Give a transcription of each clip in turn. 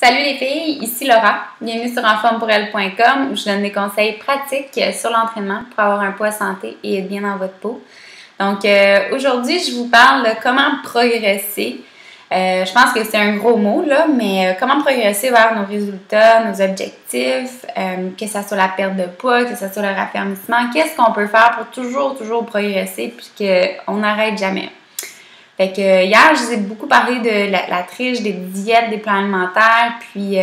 Salut les filles, ici Laura. Bienvenue sur enformepourelle.com où je donne des conseils pratiques sur l'entraînement pour avoir un poids santé et être bien dans votre peau. Donc aujourd'hui, je vous parle de comment progresser. Je pense que c'est un gros mot, là, mais comment progresser vers nos résultats, nos objectifs, que ce soit la perte de poids, que ce soit le raffermissement. Qu'est-ce qu'on peut faire pour toujours progresser puis qu'on n'arrête jamais? Fait que hier, je vous ai beaucoup parlé de la triche, des diètes, des plans alimentaires, puis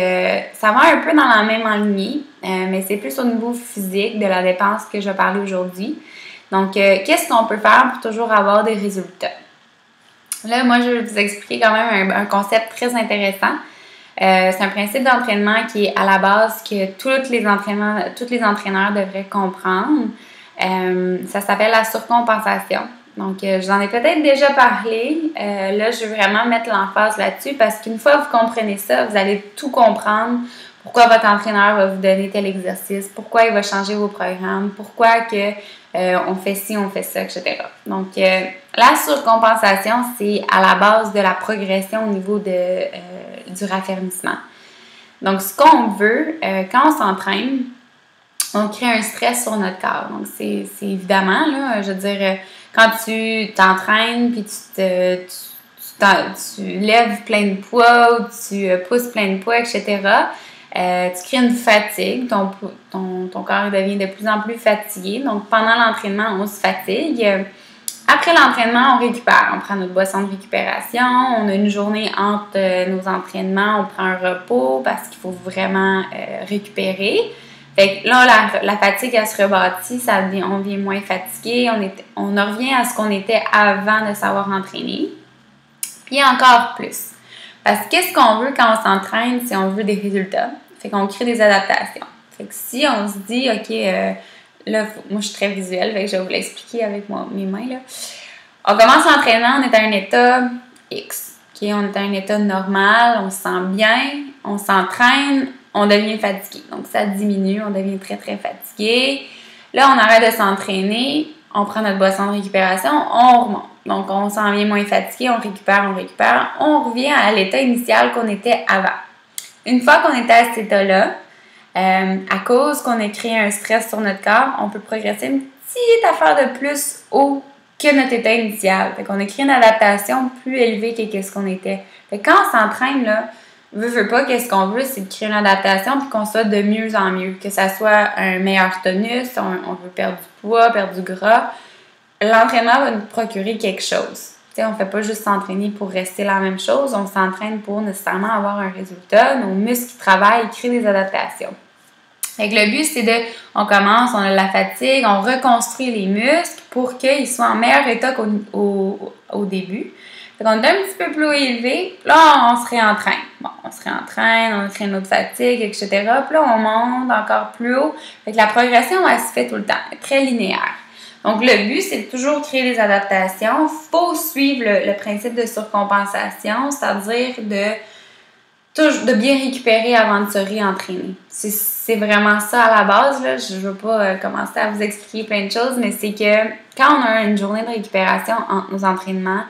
ça va un peu dans la même lignée, mais c'est plus au niveau physique de la dépense que je vais parler aujourd'hui. Donc, qu'est-ce qu'on peut faire pour toujours avoir des résultats? Là, moi, je vais vous expliquer quand même un concept très intéressant. C'est un principe d'entraînement qui est à la base que tous les entraîneurs devraient comprendre. Ça s'appelle la surcompensation. Donc, je vous en ai peut-être déjà parlé. Là, je veux vraiment mettre l'emphase là-dessus parce qu'une fois que vous comprenez ça, vous allez tout comprendre. Pourquoi votre entraîneur va vous donner tel exercice, pourquoi il va changer vos programmes, pourquoi que on fait ci, on fait ça, etc. Donc, la surcompensation, c'est à la base de la progression au niveau du raffermissement. Donc, ce qu'on veut, quand on s'entraîne, on crée un stress sur notre corps. Donc, c'est évidemment, là, je veux dire, quand tu t'entraînes puis tu lèves plein de poids ou tu pousses plein de poids, etc., tu crées une fatigue. Ton corps devient de plus en plus fatigué. Donc, pendant l'entraînement, on se fatigue. Après l'entraînement, on récupère. On prend notre boisson de récupération. On a une journée entre nos entraînements. On prend un repos parce qu'il faut vraiment récupérer. Fait que là, la fatigue, elle se rebâtit, on devient moins fatigué, on revient à ce qu'on était avant de savoir entraîner. Puis encore plus. Parce que qu'est-ce qu'on veut quand on s'entraîne, c'est on veut des résultats. Fait qu'on crée des adaptations. Fait que si on se dit, OK, là, moi je suis très visuelle, fait que je vais vous l'expliquer avec mes mains, là. On commence l'entraînement, on est à un état X. OK, on est à un état normal, on se sent bien, on s'entraîne, on devient fatigué. Donc, ça diminue, on devient très fatigué. Là, on arrête de s'entraîner, on prend notre boisson de récupération, on remonte. Donc, on s'en vient moins fatigué, on récupère, on revient à l'état initial qu'on était avant. Une fois qu'on était à cet état-là, à cause qu'on a créé un stress sur notre corps, on peut progresser une petite affaire de plus haut que notre état initial. Fait qu'on a créé une adaptation plus élevée que ce qu'on était. Fait que quand on s'entraîne, là, veut pas, qu'est-ce qu'on veut, c'est de créer une adaptation puis qu'on soit de mieux en mieux. Que ça soit un meilleur tonus, on veut perdre du poids, perdre du gras. L'entraînement va nous procurer quelque chose. T'sais, on fait pas juste s'entraîner pour rester la même chose, on s'entraîne pour nécessairement avoir un résultat. Nos muscles qui travaillent, ils créent des adaptations. Fait que le but, c'est on commence, on a la fatigue, on reconstruit les muscles pour qu'ils soient en meilleur état qu'au début. Fait qu'on est un petit peu plus élevé, là, on se réentraîne. Bon, on se réentraîne, on crée notre fatigue, etc. Puis là, on monte encore plus haut. Fait que la progression, elle se fait tout le temps, elle est très linéaire. Donc, le but, c'est de toujours créer des adaptations. Il faut suivre le principe de surcompensation, c'est-à-dire de bien récupérer avant de se réentraîner. C'est vraiment ça à la base, là. Je ne veux pas commencer à vous expliquer plein de choses, mais c'est que quand on a une journée de récupération entre nos entraînements,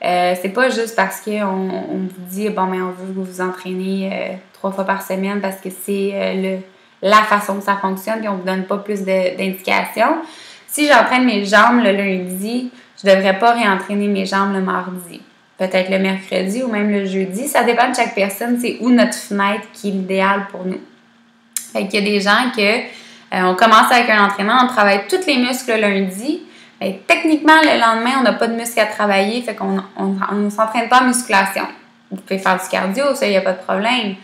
c'est pas juste parce qu'on vous dit bon, mais on veut que vous vous entraînez 3 fois par semaine parce que c'est la façon que ça fonctionne et on vous donne pas plus d'indications. Si j'entraîne mes jambes le lundi, je devrais pas réentraîner mes jambes le mardi. Peut-être le mercredi ou même le jeudi. Ça dépend de chaque personne. C'est où notre fenêtre qui est l'idéal pour nous. Fait qu'il y a des gens on commence avec un entraînement, on travaille tous les muscles le lundi. Et techniquement, le lendemain, on n'a pas de muscles à travailler, fait qu'on ne s'entraîne pas en musculation. Vous pouvez faire du cardio, ça, il n'y a pas de problème.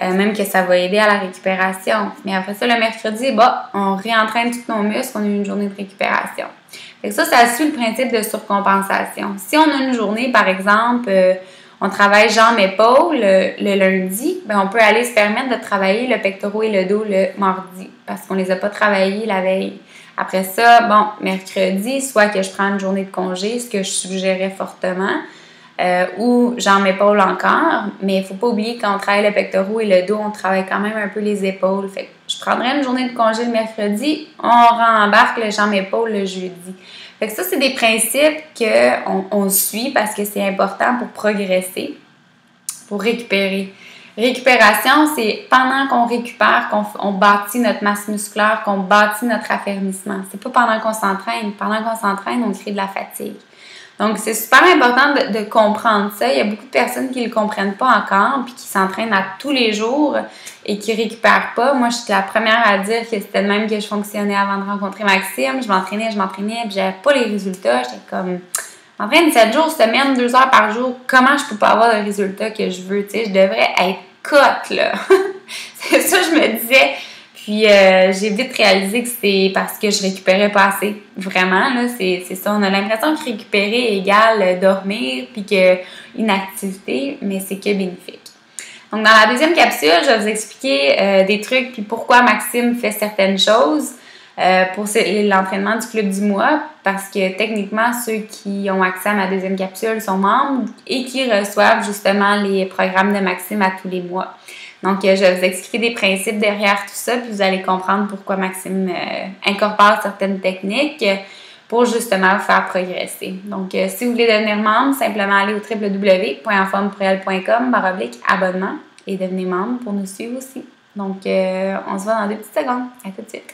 Même que ça va aider à la récupération. Mais après ça, le mercredi, on réentraîne tous nos muscles, on a une journée de récupération. Fait que ça suit le principe de surcompensation. Si on a une journée, par exemple, on travaille jambes-épaules le lundi, on peut aller se permettre de travailler le pectoral et le dos le mardi, parce qu'on ne les a pas travaillés la veille. Après ça, mercredi, soit que je prends une journée de congé, ce que je suggérais fortement, ou jambes-épaules encore, mais il ne faut pas oublier que quand on travaille le pectoral et le dos, on travaille quand même un peu les épaules. Fait que je prendrais une journée de congé le mercredi, on rembarque le jambes-épaules le jeudi. Fait que ça, c'est des principes qu'on suit parce que c'est important pour progresser, pour récupérer. Récupération, c'est pendant qu'on récupère, qu'on bâtit notre masse musculaire, qu'on bâtit notre affermissement. C'est pas pendant qu'on s'entraîne. Pendant qu'on s'entraîne, on crée de la fatigue. Donc, c'est super important de comprendre ça. Il y a beaucoup de personnes qui ne le comprennent pas encore puis qui s'entraînent à tous les jours et qui ne récupèrent pas. Moi, j'étais la première à dire que c'était de même que je fonctionnais avant de rencontrer Maxime. Je m'entraînais, puis j'avais pas les résultats. J'étais comme, je m'entraîne 7 jours semaine, 2 heures par jour. Comment je peux pas avoir le résultat que je veux? Tu sais, je devrais être cote, là. C'est ça, je me disais. Puis, j'ai vite réalisé que c'est parce que je récupérais pas assez. Vraiment, là, c'est ça. On a l'impression que récupérer égale dormir puis que inactivité, mais c'est que bénéfique. Donc, dans la deuxième capsule, je vais vous expliquer des trucs puis pourquoi Maxime fait certaines choses pour l'entraînement du Club du mois parce que techniquement, ceux qui ont accès à ma deuxième capsule sont membres et qui reçoivent justement les programmes de Maxime à tous les mois. Donc, je vais vous expliquer des principes derrière tout ça, puis vous allez comprendre pourquoi Maxime incorpore certaines techniques pour justement vous faire progresser. Donc, si vous voulez devenir membre, simplement allez au www.enformepourelle.com/abonnement et devenez membre pour nous suivre aussi. Donc, on se voit dans 2 petites secondes. À tout de suite.